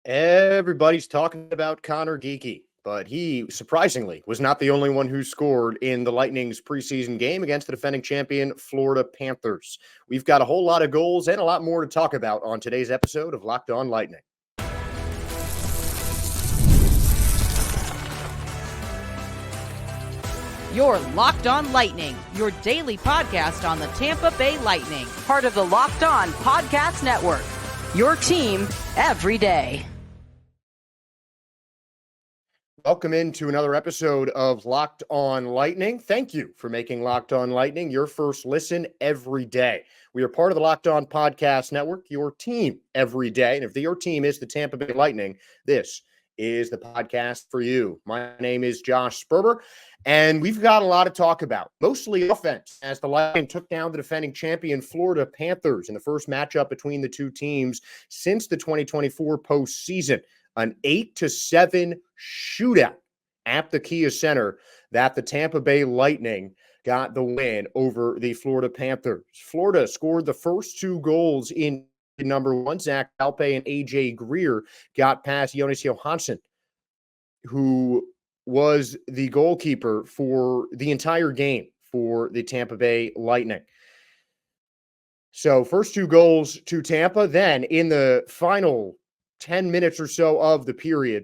Everybody's talking about Conor Geekie, but he surprisingly was not the only one who scored in the Lightning's preseason game against the defending champion Florida Panthers. We've got a whole lot of goals and a lot more to talk about on today's episode of Locked On Lightning. You're Locked On Lightning, your daily podcast on the Tampa Bay Lightning, part of the Locked On Podcast Network, your team every day. Welcome into another episode of Locked On Lightning. Thank you for making Locked On Lightning your first listen every day. We are part of the Locked On Podcast Network, your team every day. And if your team is the Tampa Bay Lightning, this is the podcast for you. My name is Josh Sperber, and we've got a lot to talk about, mostly offense, as the Lightning took down the defending champion Florida Panthers in the first matchup between the two teams since the 2024 postseason. An 8-7 shootout at the Kia Center that the Tampa Bay Lightning got the win over the Florida Panthers. Florida scored the first two goals in number one. Zach Alpe and AJ Greer got past Jonas Johansson, who was the goalkeeper for the entire game for the Tampa Bay Lightning. So first two goals to Tampa. Then in the final 10 minutes or so of the period,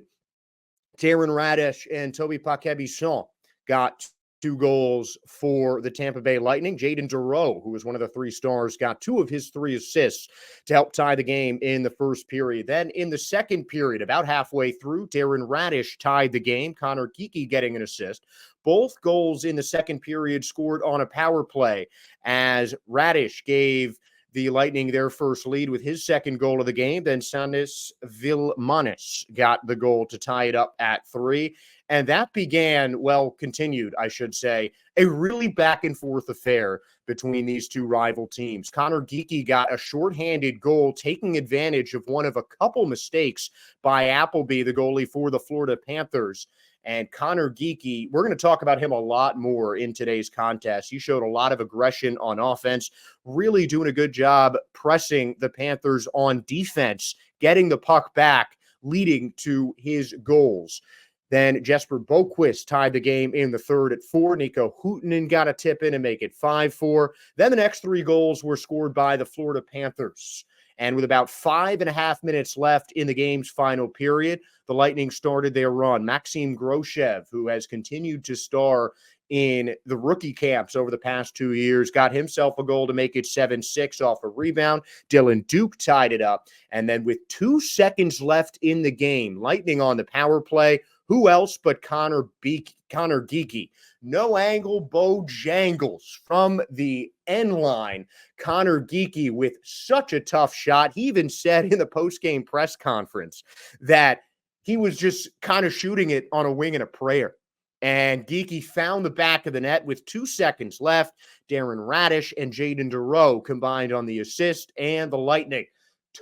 Darren Raddysh and Toby Paquette-Bisson got two goals for the Tampa Bay Lightning. Jaden Dureau, who was one of the three stars, got two of his three assists to help tie the game in the first period. Then in the second period, about halfway through, Darren Raddysh tied the game, Conor Geekie getting an assist. Both goals in the second period scored on a power play, as Raddysh gave the Lightning their first lead with his second goal of the game. Then Sanis Vilmanis got the goal to tie it up at 3. And that continued, I should say, a really back and forth affair between these two rival teams. Conor Geekie got a shorthanded goal, taking advantage of one of a couple mistakes by Appleby, the goalie for the Florida Panthers. And Conor Geekie, we're going to talk about him a lot more in today's contest. He showed a lot of aggression on offense, really doing a good job pressing the Panthers on defense, getting the puck back, leading to his goals. Then Jesper Boquist tied the game in the third at 4. Nico Huhtinen got a tip in and make it 5-4. Then the next three goals were scored by the Florida Panthers. And with about 5.5 minutes left in the game's final period, the Lightning started their run. Maxim Groshev, who has continued to star in the rookie camps over the past 2 years, got himself a goal to make it 7-6 off a rebound. Dylan Duke tied it up. And then with 2 seconds left in the game, Lightning on the power play. Who else but Conor Geekie? No angle, Bojangles from the end line. Conor Geekie with such a tough shot. He even said in the post-game press conference that he was just kind of shooting it on a wing and a prayer. And Geekie found the back of the net with 2 seconds left. Darren Raddysh and Jaden Dureau combined on the assist, and the Lightning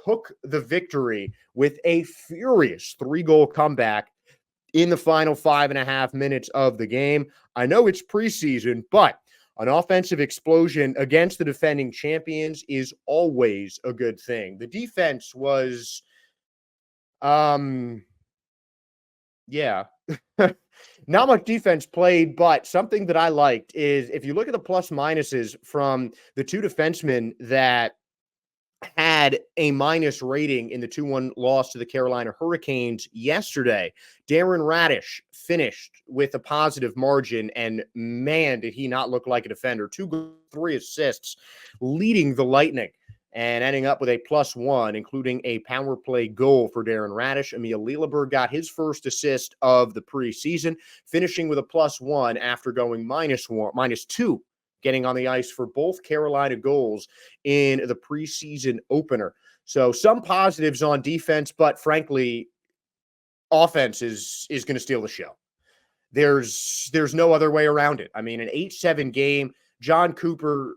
took the victory with a furious 3-goal comeback in the final 5.5 minutes of the game. I know it's preseason, but an offensive explosion against the defending champions is always a good thing. The defense was, not much defense played, but something that I liked is if you look at the plus minuses from the two defensemen that had a minus rating in the 2-1 loss to the Carolina Hurricanes yesterday, Darren Raddysh finished with a positive margin, and man, did he not look like a defender. 3 assists, leading the Lightning and ending up with a +1, including a power play goal for Darren Raddysh. Emil Lilleberg got his first assist of the preseason, finishing with a +1 after going -2, getting on the ice for both Carolina goals in the preseason opener. So some positives on defense, but frankly, offense is going to steal the show. There's no other way around it. I mean, an 8-7 game. John Cooper,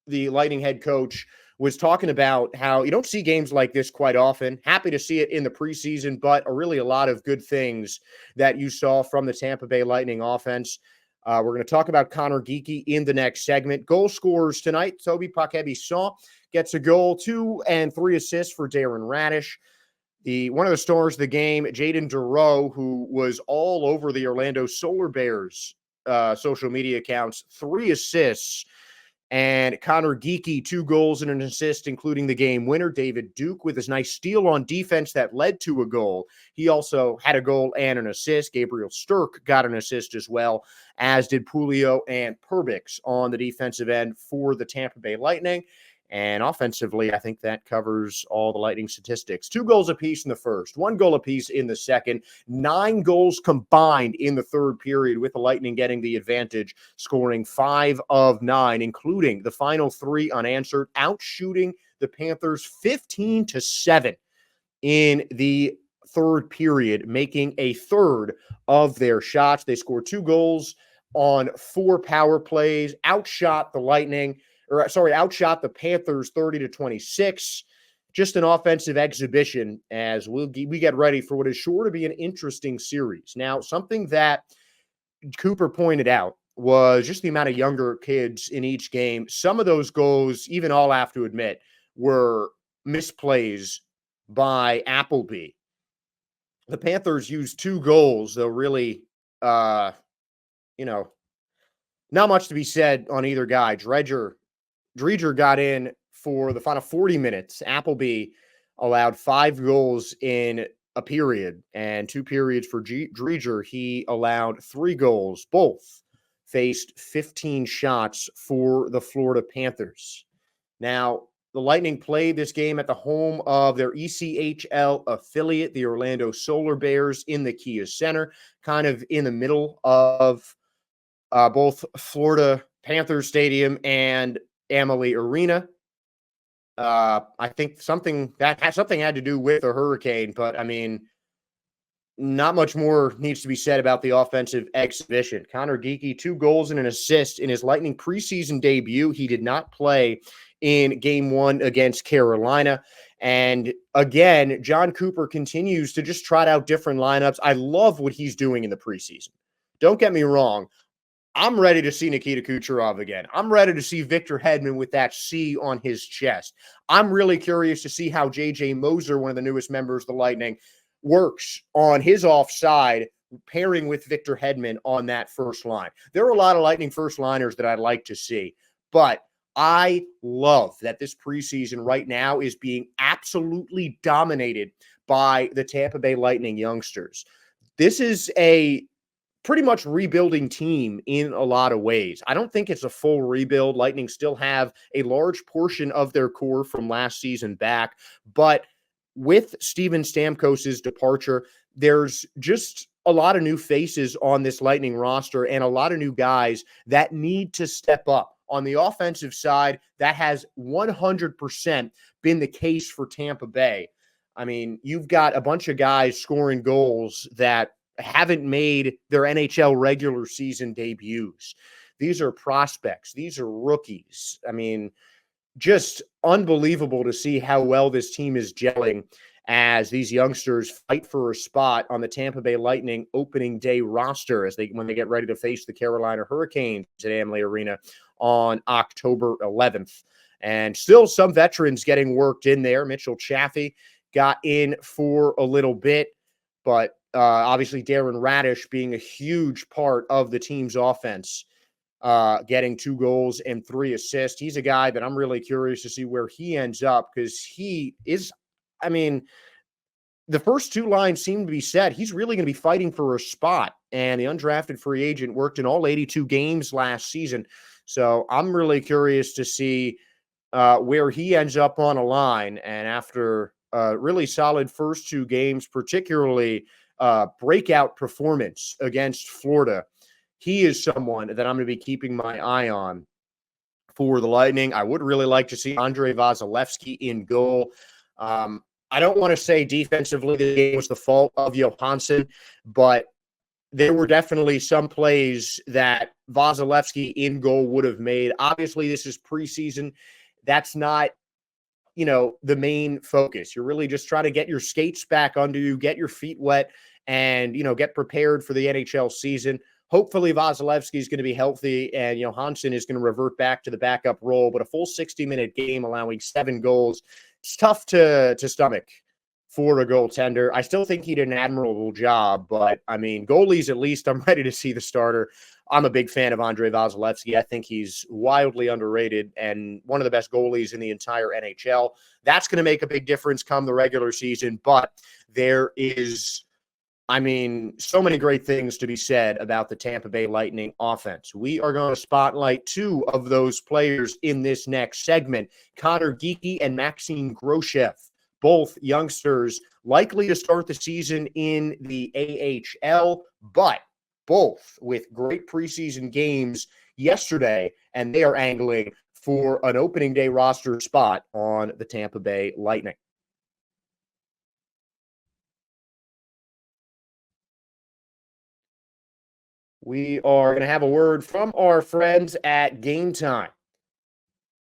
the Lightning head coach, was talking about how you don't see games like this quite often. Happy to see it in the preseason, but really a lot of good things that you saw from the Tampa Bay Lightning offense. We're going to talk about Conor Geekie in the next segment. Goal scorers tonight: Toby Paquette-Bisson gets a goal, 2 and 3 assists for Darren Raddysh. One of the stars of the game, Jaden Dureau, who was all over the Orlando Solar Bears social media accounts, 3 assists. And Conor Geekie, 2 goals and an assist, including the game winner. David Duke with his nice steal on defense that led to a goal. He also had a goal and an assist. Gabriel Sturck got an assist as well, as did Pulio and Perbix on the defensive end for the Tampa Bay Lightning. And offensively, I think that covers all the Lightning statistics. 2 goals apiece in the first, 1 goal apiece in the second, 9 goals combined in the third period, with the Lightning getting the advantage, scoring 5 of 9, including the final 3 unanswered, outshooting the Panthers 15-7 in the third period, making a third of their shots. They scored 2 goals on 4 power plays, outshot the Panthers 30-26. Just an offensive exhibition as we get ready for what is sure to be an interesting series. Now, something that Cooper pointed out was just the amount of younger kids in each game. Some of those goals, even I'll have to admit, were misplays by Appleby. The Panthers used 2 goals, though really, not much to be said on either guy. Dreger got in for the final 40 minutes. Appleby allowed 5 goals in a period, and 2 periods for Dreger. He allowed 3 goals. Both faced 15 shots for the Florida Panthers. Now, the Lightning played this game at the home of their ECHL affiliate, the Orlando Solar Bears, in the Kia Center, kind of in the middle of both Florida Panthers Stadium and Amalie Arena. I think something had to do with a hurricane, but I mean, not much more needs to be said about the offensive exhibition. Conor Geekie, 2 goals and an assist in his Lightning preseason debut. He did not play in game 1 against Carolina. And again, John Cooper continues to just trot out different lineups. I love what he's doing in the preseason. Don't get me wrong. I'm ready to see Nikita Kucherov again. I'm ready to see Victor Hedman with that C on his chest. I'm really curious to see how J.J. Moser, one of the newest members of the Lightning, works on his offside, pairing with Victor Hedman on that first line. There are a lot of Lightning first liners that I'd like to see, but I love that this preseason right now is being absolutely dominated by the Tampa Bay Lightning youngsters. This is a pretty much rebuilding team in a lot of ways. I don't think it's a full rebuild. Lightning still have a large portion of their core from last season back, but with Steven Stamkos's departure, there's just a lot of new faces on this Lightning roster and a lot of new guys that need to step up. On the offensive side, that has 100% been the case for Tampa Bay. I mean, you've got a bunch of guys scoring goals that haven't made their NHL regular season debuts. These are prospects. These are rookies. I mean, just unbelievable to see how well this team is gelling as these youngsters fight for a spot on the Tampa Bay Lightning opening day roster when they get ready to face the Carolina Hurricanes at Amalie Arena on October 11th. And still some veterans getting worked in there. Mitchell Chaffee got in for a little bit, but obviously Darren Raddysh being a huge part of the team's offense, getting 2 goals and 3 assists. He's a guy that I'm really curious to see where he ends up, because he is, I mean, the first 2 lines seem to be set. He's really going to be fighting for a spot, and the undrafted free agent worked in all 82 games last season. So I'm really curious to see where he ends up on a line. And after a really solid first 2 games, particularly breakout performance against Florida, he is someone that I'm going to be keeping my eye on for the Lightning. I would really like to see Andrei Vasilevsky in goal. I don't want to say defensively the game was the fault of Johansson, but there were definitely some plays that Vasilevsky in goal would have made. Obviously, this is preseason. That's not, the main focus. You're really just trying to get your skates back under you, get your feet wet, and, get prepared for the NHL season. Hopefully Vasilevsky is going to be healthy and Johansson is going to revert back to the backup role, but a full 60-minute game allowing 7 goals, it's tough to stomach Florida goaltender. I still think he did an admirable job, but I mean, goalies, at least I'm ready to see the starter. I'm a big fan of Andrei Vasilevsky. I think he's wildly underrated and one of the best goalies in the entire NHL. That's going to make a big difference come the regular season, but there is, I mean, so many great things to be said about the Tampa Bay Lightning offense. We are going to spotlight two of those players in this next segment, Conor Geekie and Maxime Groshev, both youngsters likely to start the season in the AHL, but both with great preseason games yesterday, and they are angling for an opening day roster spot on the Tampa Bay Lightning. We are going to have a word from our friends at Gametime.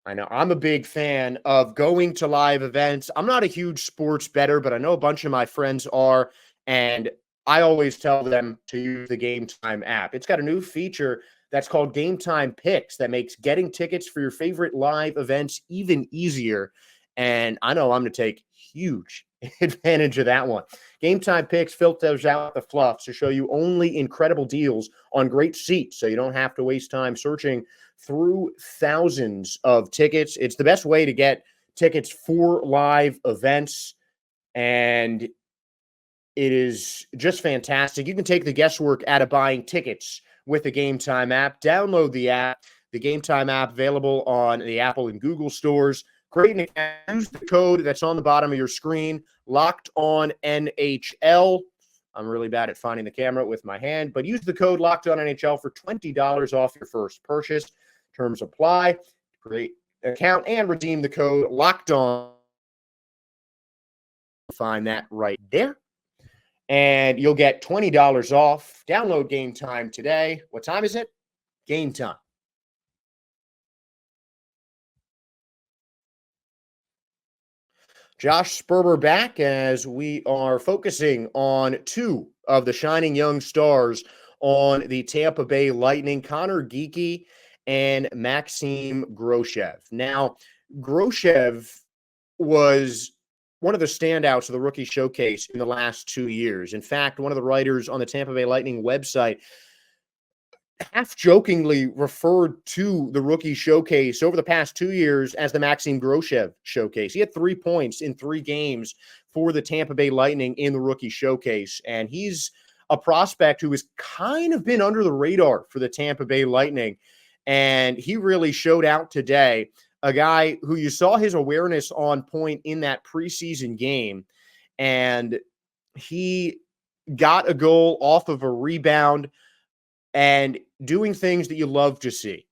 I know I'm a big fan of going to live events. I'm not a huge sports bettor, but I know a bunch of my friends are, and I always tell them to use the Gametime app. It's got a new feature that's called Gametime Picks that makes getting tickets for your favorite live events even easier. And I know I'm going to take huge advantage of that one. Gametime Picks filters out the fluff to show you only incredible deals on great seats, so you don't have to waste time searching through thousands of tickets. It's the best way to get tickets for live events, and it is just fantastic. You can take the guesswork out of buying tickets with the Gametime app. Download the app. The Gametime app available on the Apple and Google stores. Great. Use the code that's on the bottom of your screen, Locked On NHL. I'm really bad at finding the camera with my hand, but use the code Locked On NHL for $20 off your first purchase. Terms apply. Create an account and redeem the code Locked On. Find that right there. And you'll get $20 off. Download Gametime today. What time is it? Gametime. Josh Sperber back as we are focusing on two of the shining young stars on the Tampa Bay Lightning, Conor Geekie and Maxime Groshev. Now, Groshev was one of the standouts of the rookie showcase in the last 2 years. In fact, one of the writers on the Tampa Bay Lightning website half-jokingly referred to the rookie showcase over the past 2 years as the Maxime Groshev showcase. He had 3 points in 3 games for the Tampa Bay Lightning in the rookie showcase, and he's a prospect who has kind of been under the radar for the Tampa Bay Lightning, and he really showed out today. A guy who you saw his awareness on point in that preseason game, and he got a goal off of a rebound and doing things that you love to see,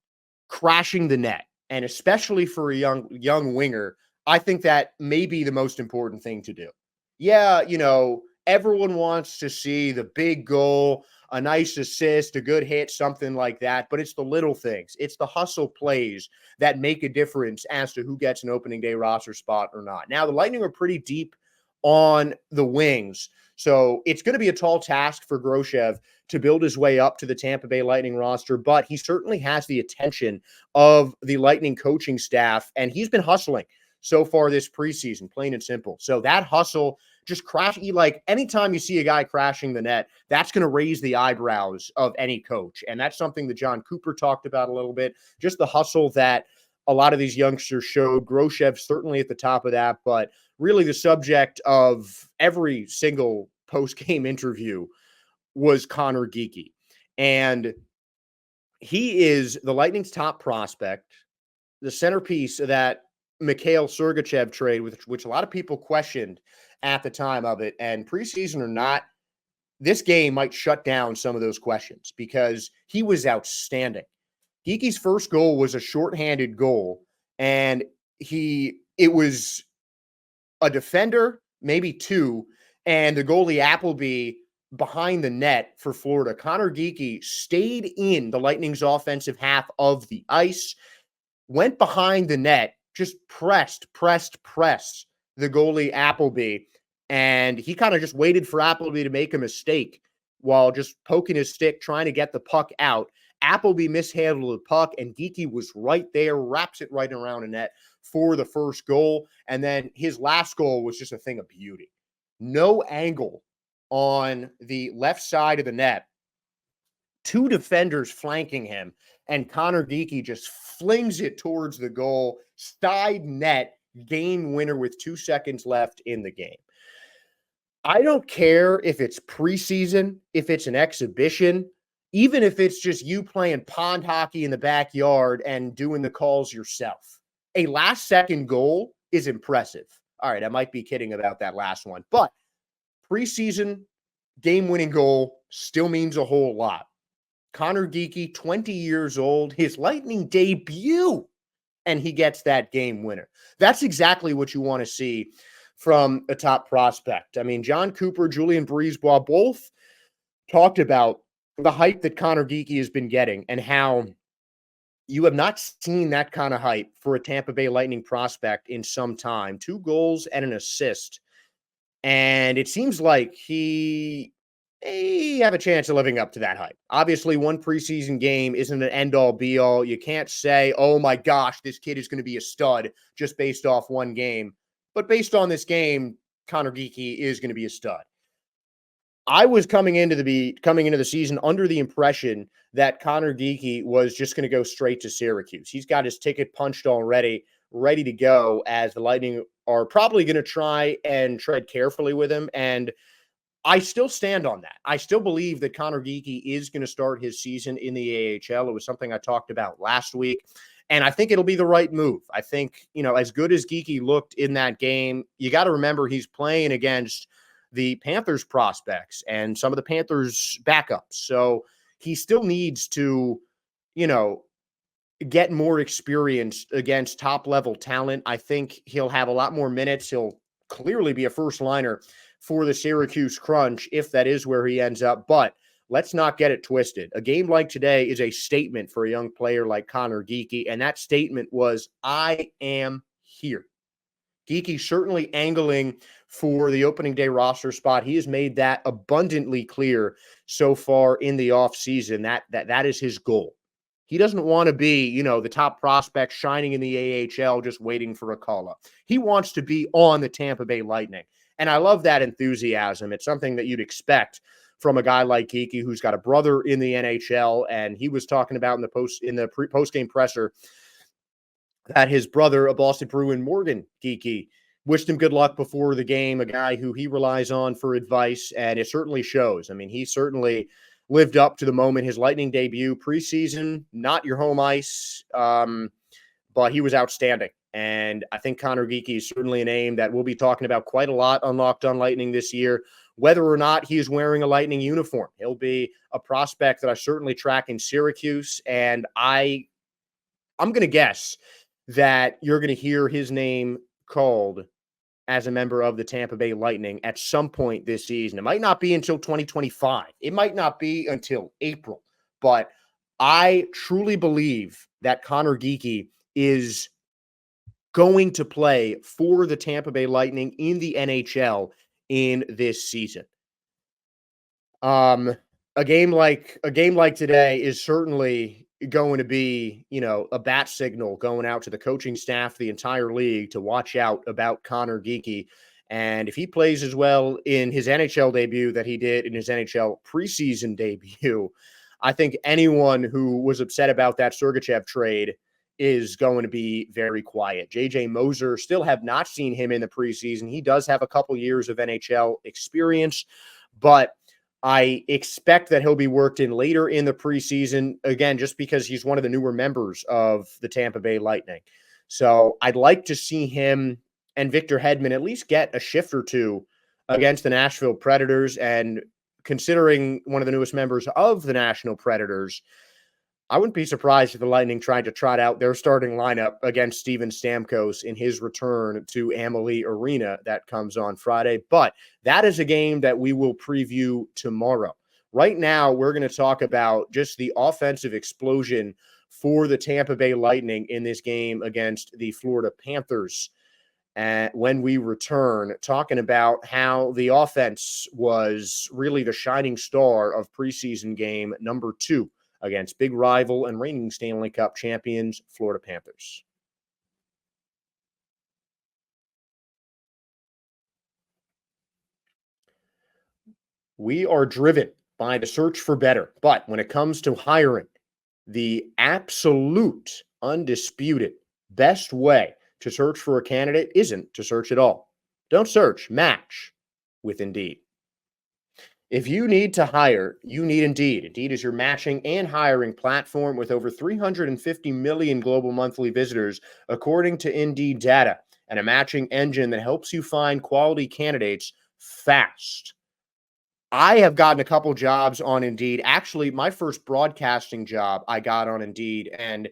crashing the net. And especially for a young winger, I think that may be the most important thing to do. Yeah, you know, everyone wants to see the big goal, a nice assist, a good hit, something like that. But it's the little things. It's the hustle plays that make a difference as to who gets an opening day roster spot or not. Now, the Lightning are pretty deep on the wings. So it's going to be a tall task for Groshev to build his way up to the Tampa Bay Lightning roster, but he certainly has the attention of the Lightning coaching staff, and he's been hustling so far this preseason, plain and simple. So that hustle, just crash, like anytime you see a guy crashing the net, that's going to raise the eyebrows of any coach. And that's something that John Cooper talked about a little bit, just the hustle that a lot of these youngsters showed. Groshev certainly at the top of that, but really the subject of every single post-game interview was Conor Geekie. And he is the Lightning's top prospect, the centerpiece of that Mikhail Sergachev trade, which a lot of people questioned at the time of it. And preseason or not, this game might shut down some of those questions because he was outstanding. Geekie's first goal was a shorthanded goal, and it was a defender, maybe two, and the goalie Appleby behind the net for Florida. Conor Geekie stayed in the Lightning's offensive half of the ice, went behind the net, just pressed the goalie Appleby, and he kind of just waited for Appleby to make a mistake while just poking his stick, trying to get the puck out. Appleby mishandled the puck, and Geekie was right there, wraps it right around the net for the first goal. And then his last goal was just a thing of beauty. no angle on the left side of the net, two defenders flanking him, and Conor Geekie just flings it towards the goal, side net, game winner with 2 seconds left in the game. I don't care if it's preseason, if it's an exhibition, even if it's just you playing pond hockey in the backyard and doing the calls yourself. A last second goal is impressive. All right, I might be kidding about that last one, but preseason game winning goal still means a whole lot. Conor Geekie, 20 years old, his Lightning debut, and he gets that game winner. That's exactly what you want to see from a top prospect. I mean, John Cooper, Julian Brisebois both talked about the hype that Conor Geekie has been getting and how you have not seen that kind of hype for a Tampa Bay Lightning prospect in some time. 2 goals and an assist. And it seems like he may have a chance of living up to that hype. Obviously, one preseason game isn't an end-all, be-all. You can't say, oh my gosh, this kid is going to be a stud just based off one game. But based on this game, Conor Geekie is going to be a stud. I was coming into the season under the impression that Conor Geekie was just going to go straight to Syracuse. He's got his ticket punched already, ready to go, as the Lightning are probably going to try and tread carefully with him. And I still stand on that. I still believe that Conor Geekie is going to start his season in the AHL. It was something I talked about last week, and I think it'll be the right move. I think, as good as Geekie looked in that game, you got to remember he's playing against the Panthers prospects and some of the Panthers backups. So he still needs to, get more experience against top level talent. I think he'll have a lot more minutes. He'll clearly be a first liner for the Syracuse Crunch if that is where he ends up. But let's not get it twisted. A game like today is a statement for a young player like Conor Geekie. And that statement was, I am here. Geekie certainly angling for the opening day roster spot. He has made that abundantly clear so far in the offseason. That is his goal. He doesn't want to be, the top prospect shining in the AHL just waiting for a call-up. He wants to be on the Tampa Bay Lightning. And I love that enthusiasm. It's something that you'd expect from a guy like Geekie, who's got a brother in the NHL, and he was talking about in the post-game presser that his brother, a Boston Bruin, Morgan Geekie, wished him good luck before the game, a guy who he relies on for advice, and it certainly shows. I mean, he certainly lived up to the moment. His Lightning debut, preseason, not your home ice, but he was outstanding. And I think Conor Geekie is certainly a name that we'll be talking about quite a lot on Locked On Lightning this year, whether or not he is wearing a Lightning uniform. He'll be a prospect that I certainly track in Syracuse, and I'm going to guess that you're going to hear his name called as a member of the Tampa Bay Lightning at some point this season. It might not be until 2025. It might not be until April, but I truly believe that Conor Geekie is going to play for the Tampa Bay Lightning in the NHL in this season. A game like today is certainly going to be, a bat signal going out to the coaching staff, the entire league, to watch out about Conor Geekie. And if he plays as well in his NHL debut that he did in his NHL preseason debut, I think anyone who was upset about that Sergachev trade is going to be very quiet. JJ Moser, still have not seen him in the preseason. He does have a couple years of NHL experience, but I expect that he'll be worked in later in the preseason, again, just because he's one of the newer members of the Tampa Bay Lightning. So I'd like to see him and Victor Hedman at least get a shift or two against the Nashville Predators. And considering one of the newest members of the Nashville Predators, I wouldn't be surprised if the Lightning tried to trot out their starting lineup against Steven Stamkos in his return to Amalie Arena that comes on Friday. But that is a game that we will preview tomorrow. Right now, we're going to talk about just the offensive explosion for the Tampa Bay Lightning in this game against the Florida Panthers. And when we return, talking about how the offense was really the shining star of preseason game number 2 against big rival and reigning Stanley Cup champions, Florida Panthers. We are driven by the search for better. But when it comes to hiring, the absolute, undisputed best way to search for a candidate isn't to search at all. Don't search, match with Indeed. If you need to hire, you need Indeed. Indeed is your matching and hiring platform with over 350 million global monthly visitors, according to Indeed data, and a matching engine that helps you find quality candidates fast. I have gotten a couple jobs on Indeed. Actually, my first broadcasting job I got on Indeed, and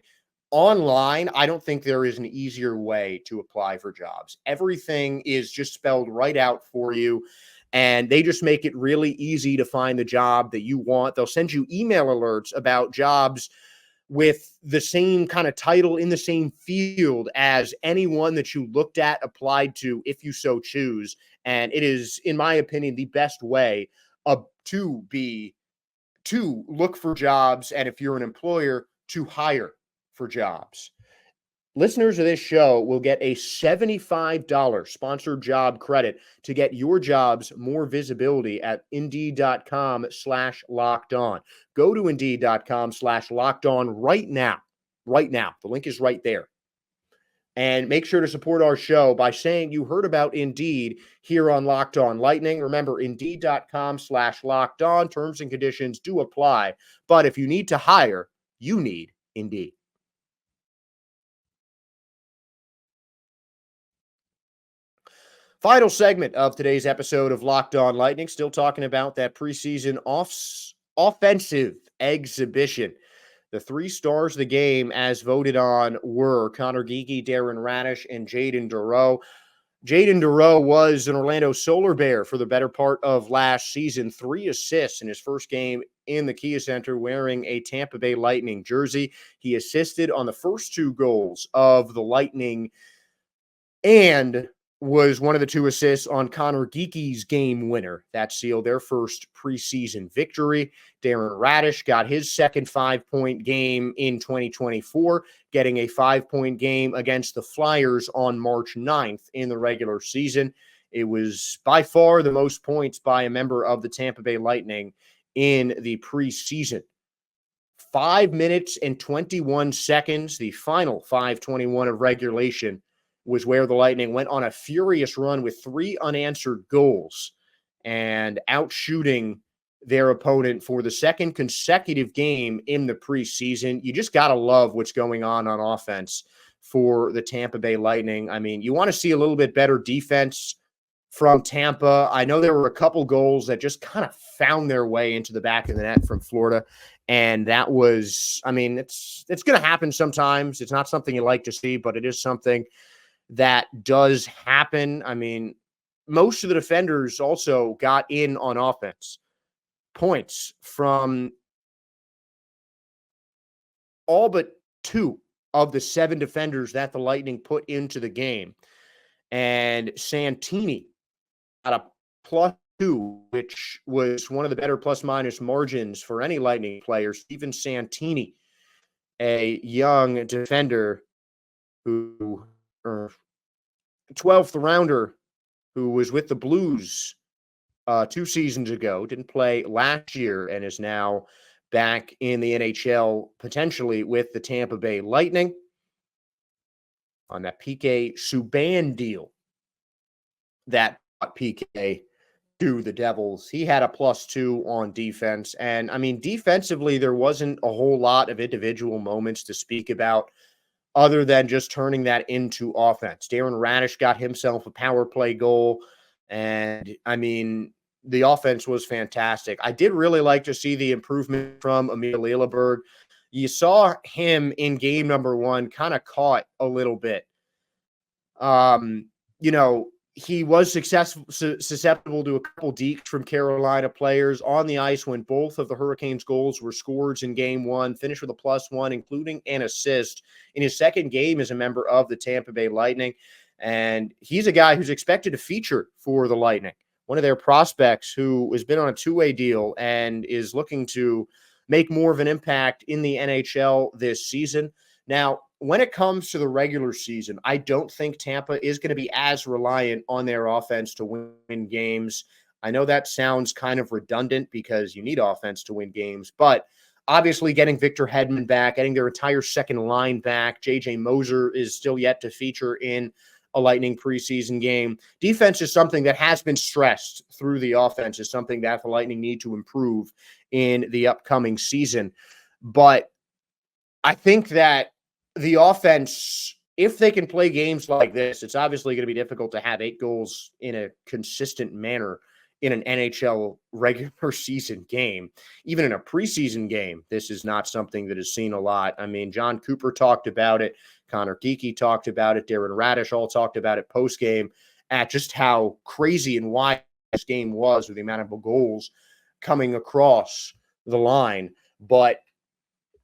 online, I don't think there is an easier way to apply for jobs. Everything is just spelled right out for you, and they just make it really easy to find the job that you want. They'll send you email alerts about jobs with the same kind of title in the same field as anyone that you looked at applied to, if you so choose. And it is, in my opinion, the best way to look for jobs, and if you're an employer, to hire for jobs. Listeners of this show will get a $75 sponsored job credit to get your jobs more visibility at Indeed.com/locked on. Go to Indeed.com/locked on right now. Right now. The link is right there. And make sure to support our show by saying you heard about Indeed here on Locked On Lightning. Remember, Indeed.com/locked on. Terms and conditions do apply. But if you need to hire, you need Indeed. Final segment of today's episode of Locked On Lightning. Still talking about that preseason offensive exhibition. The three stars of the game, as voted on, were Conor Geekie, Darren Raddysh, and Jayden Drouin. Jayden Drouin was an Orlando Solar Bear for the better part of last season. 3 assists in his first game in the Kia Center wearing a Tampa Bay Lightning jersey. He assisted on the first 2 goals of the Lightning and was one of the 2 assists on Conor Geekie's game winner. That sealed their first preseason victory. Darren Raddysh got his second 5-point game in 2024, getting a 5-point game against the Flyers on March 9th in the regular season. It was by far the most points by a member of the Tampa Bay Lightning in the preseason. 5 minutes and 21 seconds, the final 5:21 of regulation, was where the Lightning went on a furious run with 3 unanswered goals and outshooting their opponent for the second consecutive game in the preseason. You just got to love what's going on offense for the Tampa Bay Lightning. I mean, you want to see a little bit better defense from Tampa. I know there were a couple goals that just kind of found their way into the back of the net from Florida. And that was, I mean, it's going to happen sometimes. It's not something you like to see, but it is something that does happen. I mean, most of the defenders also got in on offense. Points from all but 2 of the 7 defenders that the Lightning put into the game. And Santini got a +2, which was one of the better plus-minus margins for any Lightning player. Steven Santini, a young defender who 12th rounder who was with the Blues 2 seasons ago, didn't play last year, and is now back in the NHL, potentially with the Tampa Bay Lightning on that PK Subban deal that brought PK to the Devils. He had a +2 on defense. And I mean, defensively, there wasn't a whole lot of individual moments to speak about other than just turning that into offense. Darren Raddysh got himself a power play goal. And I mean, the offense was fantastic. I did really like to see the improvement from Emil Lilleberg. You saw him in game number 1 kind of caught a little bit. You know, he was susceptible to a couple dekes from Carolina players on the ice when both of the Hurricanes' goals were scored in game 1, finished with a +1, including an assist in his second game as a member of the Tampa Bay Lightning. And he's a guy who's expected to feature for the Lightning, one of their prospects who has been on a 2-way deal and is looking to make more of an impact in the NHL this season. Now, when it comes to the regular season, I don't think Tampa is going to be as reliant on their offense to win games. I know that sounds kind of redundant because you need offense to win games, but obviously getting Victor Hedman back, getting their entire second line back, JJ Moser is still yet to feature in a Lightning preseason game. Defense is something that has been stressed through the offense, is something that the Lightning need to improve in the upcoming season. But I think that the offense, if they can play games like this, it's obviously going to be difficult to have 8 goals in a consistent manner in an NHL regular season game. Even in a preseason game, this is not something that is seen a lot. I mean, John Cooper talked about it. Conor Geekie talked about it. Darren Raddysh all talked about it post-game at just how crazy and wide this game was with the amount of goals coming across the line. But,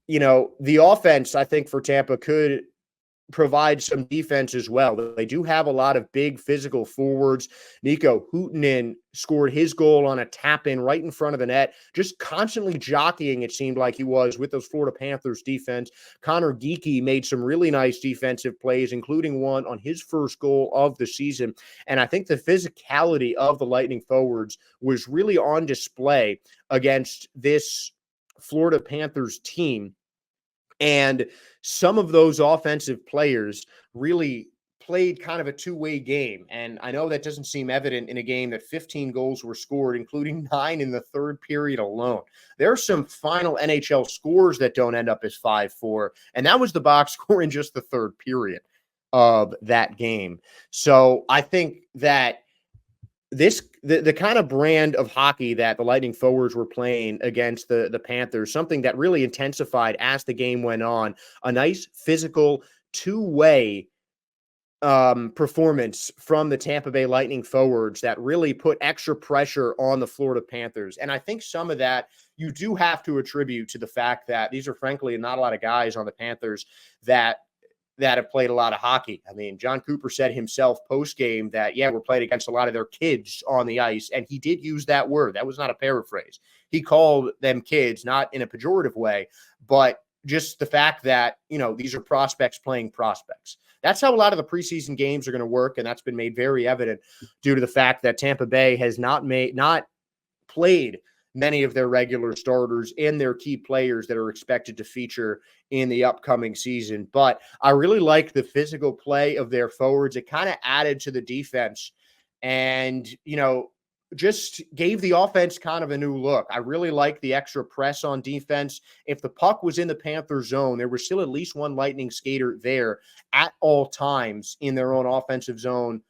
the offense, I think, for Tampa could provide some defense as well. They do have a lot of big physical forwards. Nico Huhtinen scored his goal on a tap-in right in front of the net, just constantly jockeying, it seemed like he was, with those Florida Panthers defense. Conor Geekie made some really nice defensive plays, including one on his first goal of the season. And I think the physicality of the Lightning forwards was really on display against this Florida Panthers team. And some of those offensive players really played kind of a two-way game. And I know that doesn't seem evident in a game that 15 goals were scored, including 9 in the third period alone. There are some final NHL scores that don't end up as 5-4, and that was the box score in just the third period of that game. So I think that the kind of brand of hockey that the Lightning forwards were playing against the Panthers, something that really intensified as the game went on, a nice physical two-way performance from the Tampa Bay Lightning forwards that really put extra pressure on the Florida Panthers. And I think some of that you do have to attribute to the fact that these are frankly not a lot of guys on the Panthers that have played a lot of hockey. I mean, John Cooper said himself post-game that, we're playing against a lot of their kids on the ice, and he did use that word. That was not a paraphrase. He called them kids, not in a pejorative way, but just the fact that, these are prospects playing prospects. That's how a lot of the preseason games are going to work, and that's been made very evident due to the fact that Tampa Bay has not played many of their regular starters and their key players that are expected to feature in the upcoming season. But I really like the physical play of their forwards. It kind of added to the defense and, just gave the offense kind of a new look. I really like the extra press on defense. If the puck was in the Panther zone, there was still at least one Lightning skater there at all times in their own offensive zone,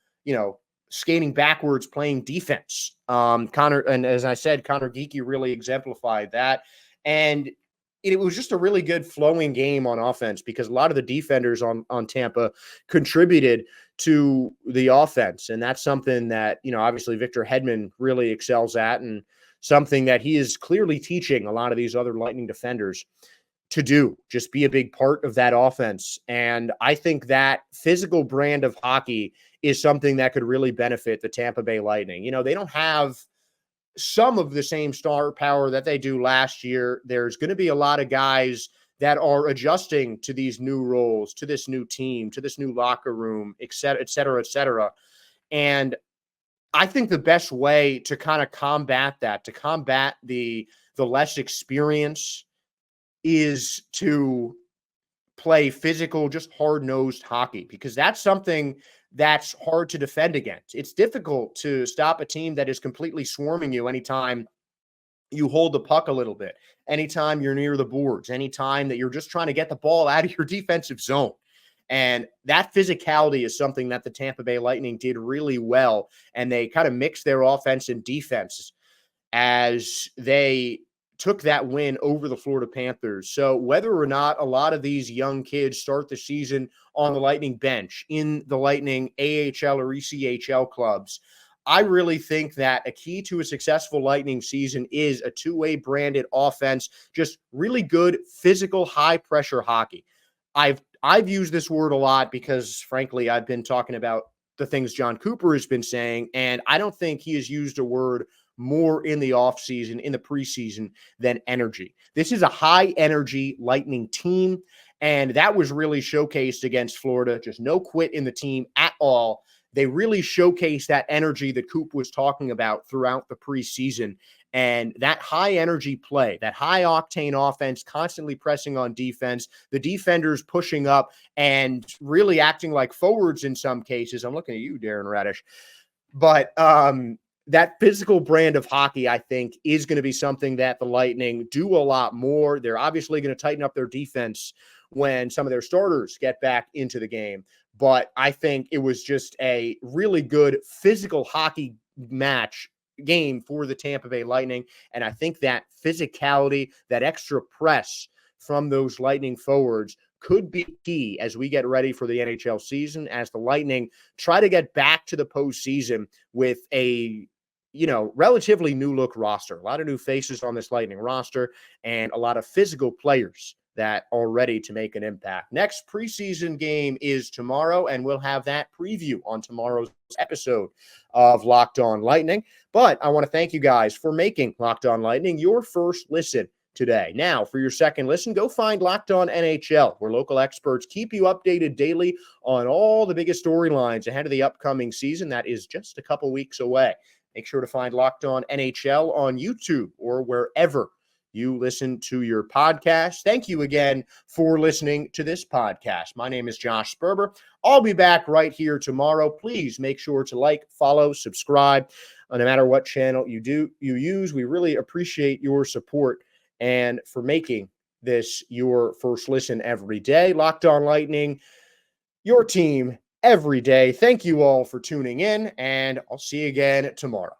skating backwards, playing defense. Conor, and as I said, Conor Geekie really exemplified that. And it was just a really good flowing game on offense because a lot of the defenders on Tampa contributed to the offense. And that's something that, obviously Victor Hedman really excels at, and something that he is clearly teaching a lot of these other Lightning defenders to do, just be a big part of that offense. And I think that physical brand of hockey is something that could really benefit the Tampa Bay Lightning. They don't have some of the same star power that they do last year. There's going to be a lot of guys that are adjusting to these new roles, to this new team, to this new locker room, et cetera, et cetera, et cetera. And I think the best way to kind of combat that, to combat the less experience, is to play physical, just hard-nosed hockey, because that's something that's hard to defend against. It's difficult to stop a team that is completely swarming you anytime you hold the puck a little bit, anytime you're near the boards, anytime that you're just trying to get the ball out of your defensive zone. And that physicality is something that the Tampa Bay Lightning did really well, and they kind of mixed their offense and defense as they took that win over the Florida Panthers. So whether or not a lot of these young kids start the season on the Lightning bench, in the Lightning AHL or ECHL clubs, I really think that a key to a successful Lightning season is a two-way branded offense, just really good physical, high-pressure hockey. I've used this word a lot because, frankly, I've been talking about the things John Cooper has been saying, and I don't think he has used a word more in the offseason, in the preseason, than energy. This is a high-energy Lightning team, and that was really showcased against Florida. Just no quit in the team at all. they really showcase that energy that Coop was talking about throughout the preseason. And that high energy play, that high octane offense, constantly pressing on defense, the defenders pushing up and really acting like forwards in some cases. I'm looking at you, Darren Raddysh. But that physical brand of hockey, I think, is going to be something that the Lightning do a lot more. They're obviously going to tighten up their defense when some of their starters get back into the game. But I think it was just a really good physical hockey game for the Tampa Bay Lightning. And I think that physicality, that extra press from those Lightning forwards could be key as we get ready for the NHL season, as the Lightning try to get back to the postseason with a, relatively new look roster. A lot of new faces on this Lightning roster and a lot of physical players that are ready to make an impact. Next preseason game is tomorrow, and we'll have that preview on tomorrow's episode of Locked On Lightning. But I want to thank you guys for making Locked On Lightning your first listen today. Now, for your second listen, go find Locked On NHL, where local experts keep you updated daily on all the biggest storylines ahead of the upcoming season that is just a couple weeks away. Make sure to find Locked On NHL on YouTube or wherever you listen to your podcast. Thank you again for listening to this podcast. My name is Josh Sperber. I'll be back right here tomorrow. Please make sure to like, follow, subscribe, no matter what channel you use. We really appreciate your support and for making this your first listen every day. Locked On Lightning, your team every day. Thank you all for tuning in, and I'll see you again tomorrow.